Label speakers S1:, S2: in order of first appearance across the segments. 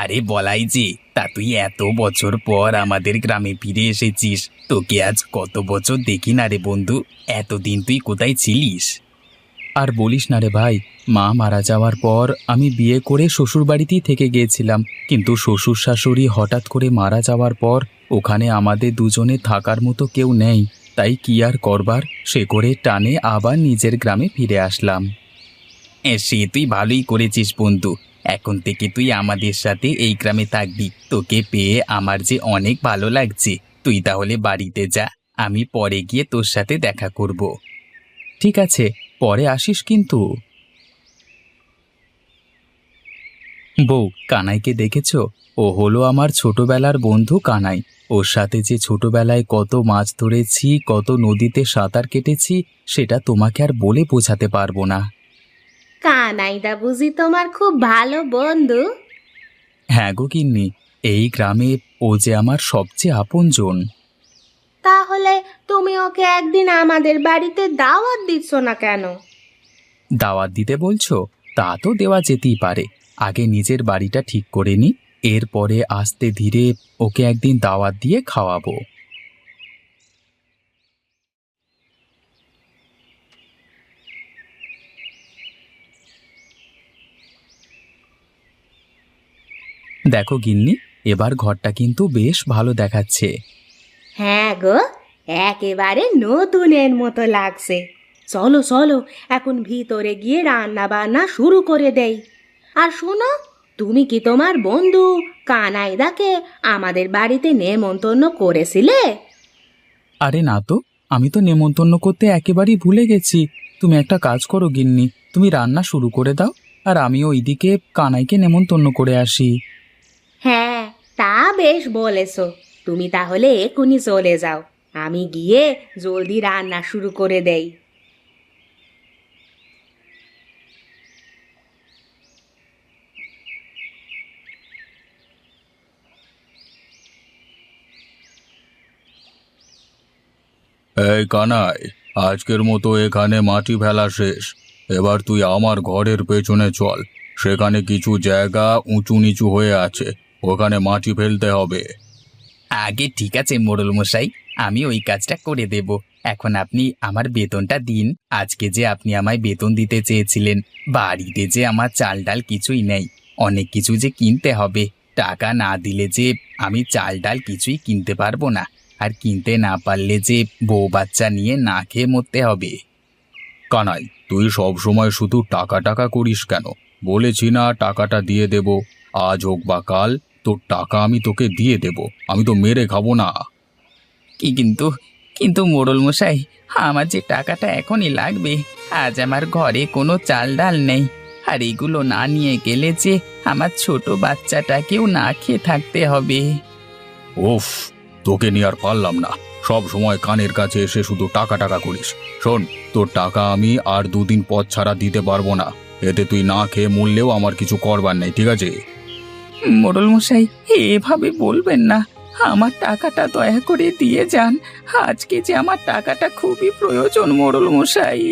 S1: আরে বলাই যে, তা তুই এত বছর পর আমাদের গ্রামে ফিরে এসেছিস। তোকে আজ কত বছর দেখি না রে বন্ধু। এতদিন তুই কোথায় ছিলিস? আর বলিস না রে ভাই, মা মারা যাওয়ার পর আমি বিয়ে করে শ্বশুরবাড়িতেই থেকে গিয়েছিলাম, কিন্তু শ্বশুর শাশুড়ি হঠাৎ করে মারা যাওয়ার পর ওখানে আমাদের দুজনে থাকার মতো কেউ নেই। তাই কি আর করবার, সে করে টানে আবার নিজের গ্রামে ফিরে আসলাম। সে তুই ভালোই করেছিস বন্ধু। এখন থেকে তুই আমাদের সাথে এই গ্রামে থাকবি। তোকে পেয়ে আমার যে অনেক ভালো লাগছে। তুই তাহলে বাড়িতে যা, আমি পরে গিয়ে তোর সাথে দেখা করব। ঠিক আছে, পরে আসিস কিন্তু। বউ, কানাইকে দেখেছো? ও হলো আমার ছোটবেলার বন্ধু কানাই। ওর সাথে যে ছোটবেলায় কত মাছ ধরেছি, কত নদীতে সাঁতার কেটেছি, সেটা তোমাকে আর বলে বোঝাতে পারবো না।
S2: কানাইদা বুঝি তোমার খুব ভালো বন্ধু?
S1: হ্যাঁ গো গিন্নি, এই গ্রামে ও যে আমার সবচেয়ে আপনজন।
S2: তাহলে তুমি ওকে একদিন আমাদের বাড়িতে দাওয়াত দিচ্ছ না কেন?
S1: দাওয়াত দিতে বলছো? তা তো দেওয়া যেতেই পারে। আগে নিজের বাড়িটা ঠিক করে নি, এরপরে আস্তে ধীরে ওকে একদিন দাওয়াত দিয়ে খাওয়াবো। দেখো গিন্নি, এবার ঘরটা কিন্তু বেশ ভালো দেখাচ্ছে।
S2: হ্যাঁ গো, একেবারে নতুনের মতো লাগছে। চলো চলো, এখন ভিতরে গিয়ে রান্না বান্না শুরু করে দেই। আর শোনো, তুমি কি তোমার বন্ধু কানাইদাকে আমাদের বাড়িতে নেমন্তন্ন করেছিলে?
S1: আরে না তো, আমি তো নেমন্তন্ন করতে একেবারেই ভুলে গেছি। তুমি একটা কাজ করো গিন্নি, তুমি রান্না শুরু করে দাও, আর আমি ওইদিকে কানাইকে নেমন্তন্ন করে আসি।
S2: হ্যাঁ, তা বেশ বলেছো। তুমি তাহলে এখনই চলে যাও, আমি গিয়ে জলদি রান্না শুরু করে দেই।
S1: এই কানাই, আজকের মতো এখানে মাটি ফেলা শেষ। এবার তুই আমার ঘরের পেছনে চল। সেখানে কিছু জায়গা উঁচু নিচু হয়ে আছে, ওখানে মাটি ফেলতে হবে। আগে ঠিক আছে মোড়ল মশাই, আমি ওই কাজটা করে দেব। এখন আপনি আমার বেতনটা দিন। আজকে যে আপনি আমায় বেতন দিতে চেয়েছিলেন, বাড়িতে যে আমার চাল ডাল কিছুই নেই, অনেক কিছু যে কিনতে হবে। টাকা না দিলে যে আমি চাল ডাল কিছুই কিনতে পারবো না, আর কিনতে না পারলে যে বউ বাচ্চা নিয়ে না খেয়ে মরতে হবে। কানাই, তুই সব সময় শুধু টাকা টাকা করিস কেন? বলেছি না টাকাটা দিয়ে দেব। আজ হোক বা কাল তোর টাকা আমি তোকে দিয়ে দেব। আমি তো মেরে খাবো না। কি কিন্তু কিন্তু মোড়ল মশাই, আমার যে টাকাটা এখনই লাগবে। আজ আমার ঘরে কোনো চাল ডাল নেই, আর এগুলো না নিয়ে গেলে যে আমার ছোট বাচ্চাটাকেও না খেয়ে থাকতে হবে। উফ, তোকে নিয়ে আর পারলাম না। সব সময় কানের কাছে এসে শুধু টাকা টাকা করিস। শোন, তোর টাকা আমি আর দুদিন পর ছাড়া দিতে পারবো না। এতে তুই না খেয়ে মরলেও আমার কিছু করবার নেই, ঠিক আছে? মোড়ল মশাই, এভাবে বলবেন না। আমার টাকাটা দয়া করে দিয়ে যান। আজকে যে আমার টাকাটা খুবই প্রয়োজন মোড়ল মশাই।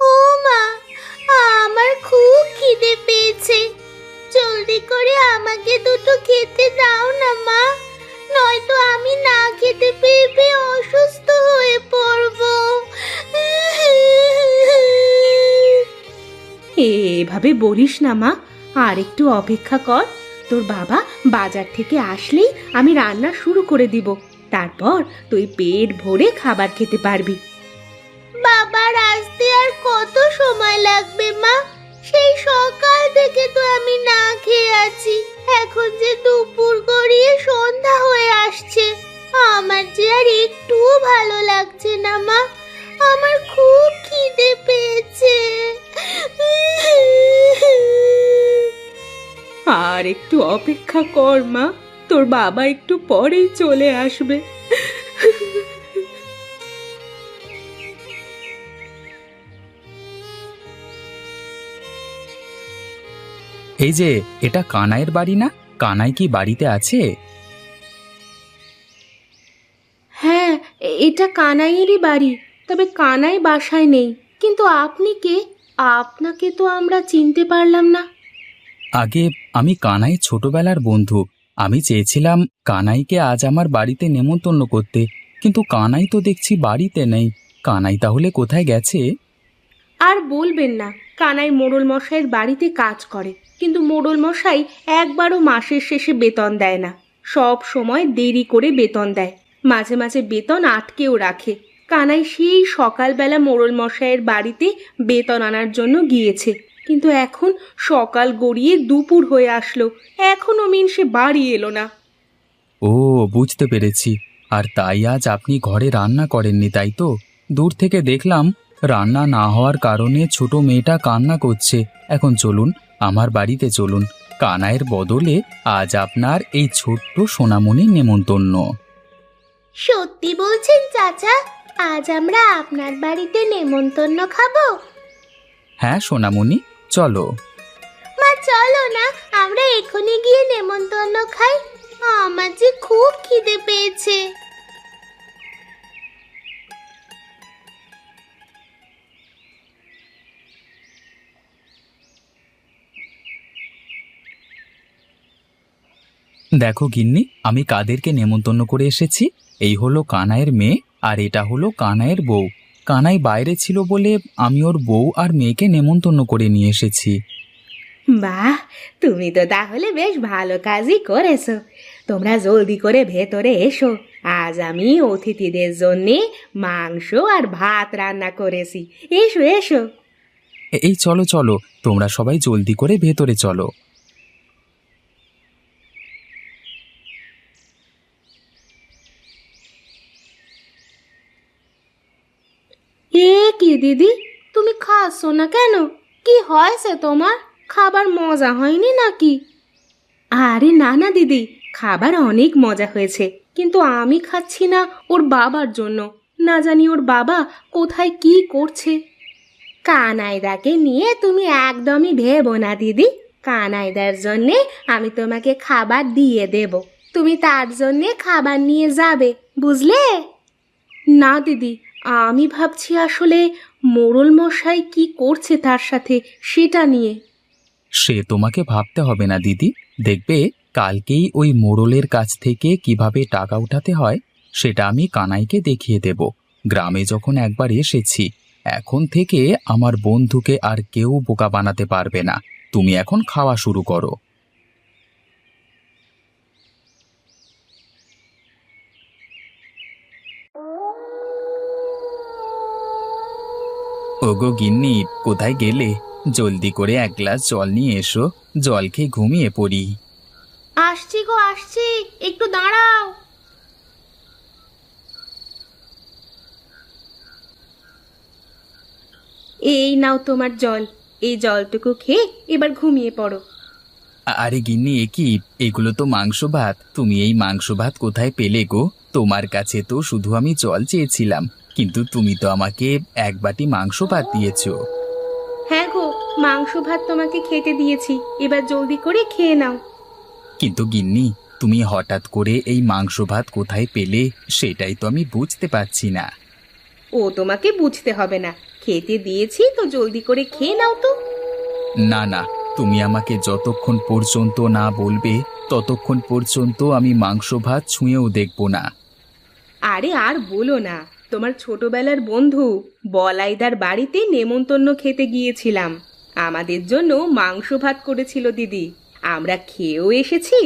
S2: ও মা, আমার খুব খিদে পেয়েছে। জলদি করে আমাকে দুটো খেতে দাও না মা, নয়তো আমি না খেতে পেয়ে পেয়ে অসুস্থ হয়ে পড়বো। এভাবে বলিস না মা, আর একটু অপেক্ষা কর। তোর বাবা বাজার থেকে আসলেই আমি রান্না শুরু করে দিব, তারপর তুই পেট ভরে খাবার খেতে পারবি। বাবার আসতে আর কত সময় লাগবে মা? সেই সকাল থেকে তো আমি না খেয়ে আছি। এখন যে দুপুর গড়িয়ে সন্ধ্যা হয়ে আসছে, আমার যে আর একটুও ভালো লাগছে না মা। আমার খুব খিদে পেয়েছে। আর একটু অপেক্ষা কর মা, তোর বাবা একটু পরেই চলে আসবে।
S3: এই যে, এটা কানাইয়ের বাড়ি না? কানাই কি বাড়িতে আছে?
S2: হ্যাঁ, এটা কানাইয়েরই বাড়ি। তবে কানাই বাসায় নেই। কিন্তু আপনি কে? আপনাকে তো আমরা চিনতে পারলাম না।
S3: আগে আমি কানাই ছোটবেলার বন্ধু। আমি চেয়েছিলাম কানাইকে আজ আমার বাড়িতে নেমন্তন্ন করতে, কিন্তু কানাই তো দেখছি বাড়িতে নেই। কানাই তাহলে কোথায় গেছে?
S2: আর বলবেন না, কানাই মোড়ল মশাইয়ের বাড়িতে কাজ করে, কিন্তু মোড়ল মশাই একবারও মাসের শেষে বেতন দেয় না। সব সময় দেরি করে বেতন দেয়, মাঝে মাঝে বেতন আটকেও রাখে। কানাই সেই সকালবেলা মোড়ল মশাইয়ের বাড়িতে বেতন আনার জন্য গিয়েছে, কিন্তু এখন সকাল গড়িয়ে দুপুর হয়ে আসলো, এখনো মিনসে বাড়ি এলো না।
S3: ও, বুঝতে পেরেছি। আর তাই আজ আপনি ঘরে রান্না করেননি, তাই তো? দূর থেকে দেখলাম রান্না না হওয়ার কারণে ছোট মেয়েটা কান্না করছে। এখন চলুন, আমার বাড়িতে চলুন। কানাইয়ের বদলে আজ আপনার এই ছোট্ট সোনামণির নেমন্তন্ন।
S2: সত্যি বলছেন চাচা? আজ আমরা আপনার বাড়িতে নেমন্তন্ন খাবো?
S3: হ্যাঁ সোনামণি, চলো।
S2: মা চলো না, আমরা এখনই গিয়ে নেমন্তন্ন খাই। আমার যে খুব খিদে পেয়েছে।
S3: দেখো গিন্নি, আমি কাদেরকে নেমন্তন্ন করে এসেছি। এই হলো কানাইয়ের মেয়ে, আর এটা হলো কানাইয়ের বউ। কানাই বাইরে ছিল বলে আমি ওর বউ আর মেয়েকে নেমন্তন্ন করে নিয়ে এসেছি।
S2: বাহ, তুমি তো তাহলে বেশ ভালো কাজই করেছো। তোমরা জলদি করে ভেতরে এসো। আজ আমি অতিথিদের জন্যে মাংস আর ভাত রান্না করেছি। এসো এসো।
S3: এই চলো চলো, তোমরা সবাই জলদি করে ভেতরে চলো।
S2: এ কি দিদি, তুমি খাচ্ছ না কেন? কি হয়েছে তোমার? খাবার মজা হয়নি নাকি? আরে না না দিদি, খাবার অনেক মজা হয়েছে, কিন্তু আমি খাচ্ছি না ওর বাবার জন্য। না জানি ওর বাবা কোথায় কি করছে। কানাইদাকে নিয়ে তুমি একদমই ভেবো না দিদি। কানাইদার জন্যে আমি তোমাকে খাবার দিয়ে দেব, তুমি তার জন্যে খাবার নিয়ে যাবে, বুঝলে? না দিদি, আমি ভাবছি আসলে মোড়ল মশাই কি করছে তার সাথে, সেটা নিয়ে।
S3: সে তোমাকে ভাবতে হবে না দিদি। দেখবে, কালকেই ওই মোড়লের কাছ থেকে কিভাবে টাকা উঠাতে হয় সেটা আমি কানাইকে দেখিয়ে দেব। গ্রামে যখন একবার এসেছি, এখন থেকে আমার বন্ধুকে আর কেউ বোকা বানাতে পারবে না। তুমি এখন খাওয়া শুরু করো। ওগো গিন্নি, কোথায় গেলে? জলদি করে এক গ্লাস জল নিয়ে এসো, জল খেয়ে ঘুমিয়ে পড়ি।
S2: আসছি গো আসছি, একটু দাঁড়াও। এই নাও তোমার জল। এই জলটুকু খেয়ে এবার ঘুমিয়ে পড়ো।
S3: আরে গিন্নি, এ কি? এগুলো তো মাংস ভাত। তুমি এই মাংস ভাত কোথায় পেলে গো? তোমার কাছে তো শুধু আমি জল চেয়েছিলাম, কিন্তু তুমি তো আমাকে এক বাটি মাংস ভাত দিয়েছো।
S2: হ্যাঁ গো, মাংস ভাত তোমাকে খেতে দিয়েছি, এবার জলদি করে খেয়ে নাও।
S3: কিন্তু গিন্নি, তুমি হঠাৎ করে এই মাংস ভাত কোথায় পেলে সেটাই তো আমি বুঝতে পারছি না।
S2: ও তোমাকে বুঝতে হবে না, খেতে দিয়েছি তো জলদি করে খেয়ে নাও তো।
S3: না না, তুমি আমাকে যতক্ষণ পর্যন্ত না বলবে ততক্ষণ পর্যন্ত আমি মাংস ভাত ছুঁয়েও দেখব না।
S2: আরে আর বলো না, তোমার ছোটবেলার বন্ধু বলাইদার বাড়িতে নেমন্তন্ন খেতে গিয়েছিলাম। আমাদের জন্য মাংস ভাত করেছিল দিদি, আমরা খেয়েও এসেছি,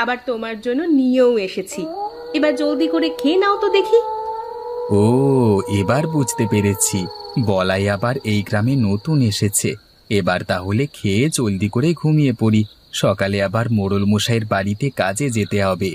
S2: আবার তোমার জন্য নিয়েও এসেছি। এবার জলদি করে খেয়ে নাও তো দেখি।
S3: ও, এবার বুঝতে পেরেছি, বলাই আবার এই গ্রামে নতুন এসেছে। এবার তাহলে খেয়ে জলদি করে ঘুমিয়ে পড়ি, সকালে আবার মোড়ল মশাইয়ের বাড়িতে কাজে যেতে হবে।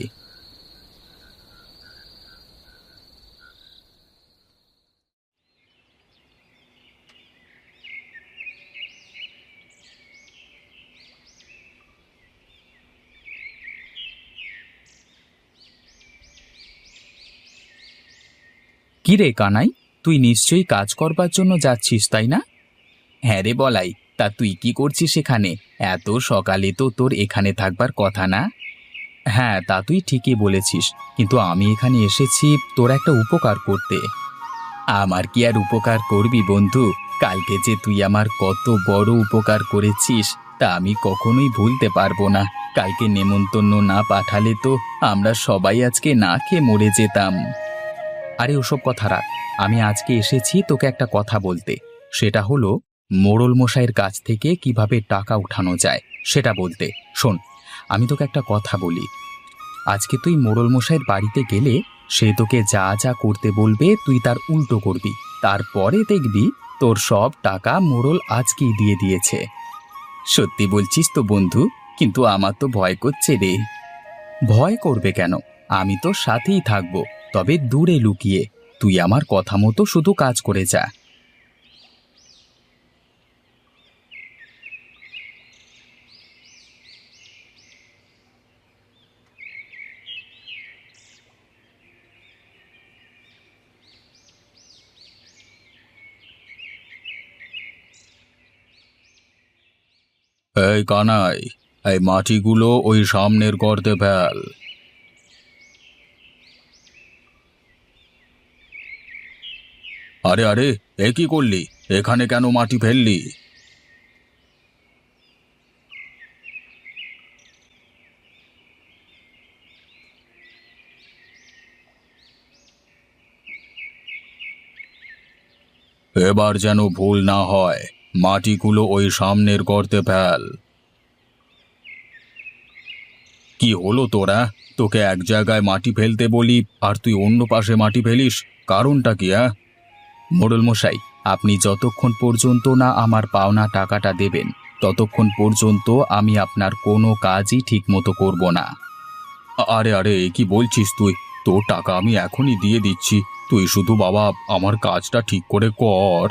S3: কি রে কানাই, তুই নিশ্চয়ই কাজ করবার জন্য যাচ্ছিস, তাই না? হ্যাঁ রে বলাই, তা তুই কি করছিস এখানে? এত সকালে তো তোর এখানে থাকবার কথা না। হ্যাঁ, তা তুই ঠিকই বলেছিস, কিন্তু আমি এখানে এসেছি তোর একটা উপকার করতে। আমার কি আর উপকার করবি বন্ধু? কালকে যে তুই আমার কত বড় উপকার করেছিস তা আমি কখনোই ভুলতে পারবো না। কালকে নেমন্তন্ন না পাঠালে তো আমরা সবাই আজকে না খেয়ে মরে যেতাম। আরে ওসব কথা রাখ, আমি আজকে এসেছি তোকে একটা কথা বলতে। সেটা হলো মোড়ল মশাইয়ের কাছ থেকে কিভাবে টাকা উঠানো যায় সেটা বলতে। শোন, আমি তোকে একটা কথা বলি। আজকে তুই মোড়ল মশাইয়ের বাড়িতে গেলে সে তোকে যা যা করতে বলবে তুই তার উল্টো করবি। তারপরে দেখবি তোর সব টাকা মোড়ল আজকেই দিয়ে দিয়েছে। সত্যি বলছিস তো বন্ধু? কিন্তু আমার তো ভয় করছে রে। ভয় করবে কেন? আমি তো সাথেই থাকবো, তবে দূরে লুকিয়ে। তুই আমার কথা মতো শুধু কাজ করে যা।
S1: এই কানাই, এই মাটিগুলো ওই সামনের গর্তে ফেল। আরে আরে, এ কি করলি? এখানে কেন মাটি ফেললি? এবার যেন ভুল না হয়, মাটিগুলো ওই সামনের গর্তে ফেল। কি হলো তোরা? তোকে এক জায়গায় মাটি ফেলতে বলি আর তুই অন্য পাশে মাটি ফেলিস, কারণটা কি?
S3: মোড়ল মশাই, আপনি যতক্ষণ পর্যন্ত না আমার পাওনা টাকাটা দেবেন ততক্ষণ পর্যন্ত আমি আপনার কোনো কাজই ঠিকমতো করব না।
S1: আরে আরে, এ কি বলছিস তুই? তোর টাকা আমি এখনই দিয়ে দিচ্ছি, তুই শুধু বাবা আমার কাজটা ঠিক করে কর।